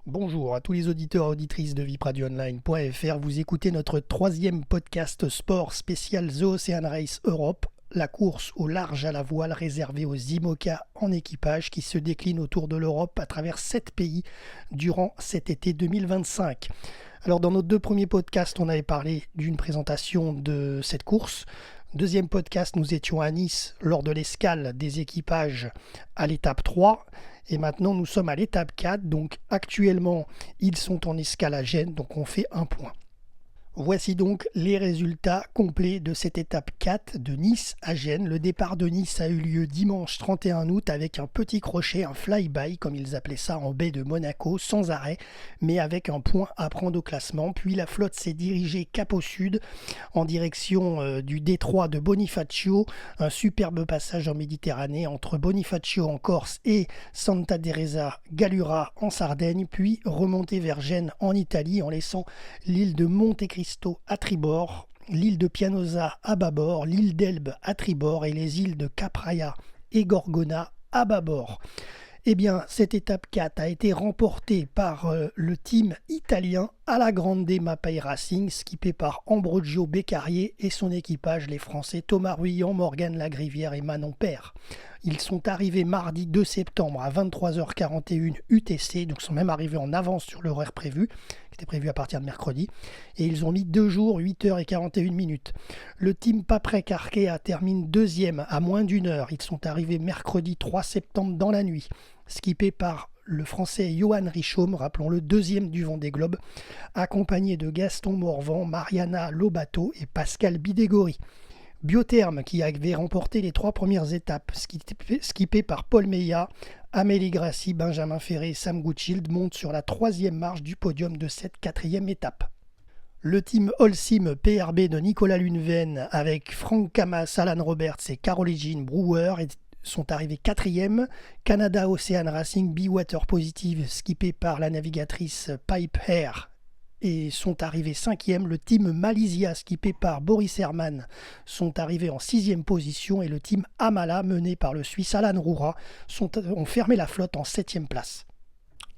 Bonjour à tous les auditeurs et auditrices de vipradioonline.fr. Vous écoutez notre troisième podcast sport spécial The Ocean Race Europe, la course au large à la voile réservée aux IMOCA en équipage qui se décline autour de l'Europe à travers 7 pays durant cet été 2025. Alors dans nos deux premiers podcasts, on avait parlé d'une présentation de cette course. Deuxième podcast, nous étions à Nice lors de l'escale des équipages à l'étape 3. Et maintenant, nous sommes à l'étape 4. Donc actuellement, ils sont en escale à Gênes. Donc on fait un point. Voici donc les résultats complets de cette étape 4 de Nice à Gênes. Le départ de Nice a eu lieu dimanche 31 août avec un petit crochet, un fly-by comme ils appelaient ça en baie de Monaco, sans arrêt, mais avec un point à prendre au classement. Puis la flotte s'est dirigée cap au sud en direction du détroit de Bonifacio, un superbe passage en Méditerranée entre Bonifacio en Corse et Santa Teresa Gallura en Sardaigne, puis remonter vers Gênes en Italie en laissant l'île de Monte Cristo à tribord, l'île de Pianosa à bâbord, l'île d'Elbe à tribord et les îles de Capraia et Gorgona à bâbord. Eh bien, cette étape 4 a été remportée par le team italien Alla Grande Mapei Racing, skippé par Ambrogio Beccarie et son équipage, les Français Thomas Ruyant, Morgane Lagrivière et Manon Père. Ils sont arrivés mardi 2 septembre à 23h41 UTC, donc sont même arrivés en avance sur l'horaire prévu, qui était prévu à partir de mercredi, et ils ont mis 2 jours, 8h41. Le team Paprec-Arkea termine deuxième à moins d'une heure. Ils sont arrivés mercredi 3 septembre dans la nuit, skippé par le français Johan Richomme, rappelons-le, deuxième du Vendée Globe, accompagné de Gaston Morvan, Mariana Lobato et Pascal Bidégory. Biotherme, qui avait remporté les 3 premières étapes, skippé par Paul Meillat, Amélie Grassi, Benjamin Ferré et Sam Goodchild, monte sur la 3e marche du podium de cette 4e étape. Le team Holcim PRB de Nicolas Luneven avec Franck Camas, Alan Roberts et Caroline Brewer sont arrivés 4e. Canada Ocean Racing Be-Water Positive, skippé par la navigatrice Pipe Hair, et sont arrivés 5e. Le team Malaysia, skippé par Boris Herman, sont arrivés en 6e position. Et le team Amala, mené par le Suisse Alan Roura, ont fermé la flotte en 7e place.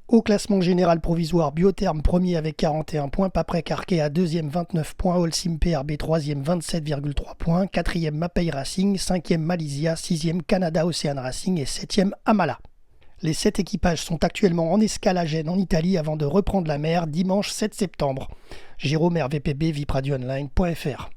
Au classement général provisoire, Biotherme premier avec 41 points, Paprec-Arkea deuxième 29 points, Holcim PRB troisième 27,3 points, 4e Mapei Racing, 5e Malaysia, 6e Canada Ocean Racing et 7e Amala. Les 7 équipages sont actuellement en escale à Gênes en Italie avant de reprendre la mer dimanche 7 septembre. Jérôme RVPB, vipradioonline.fr.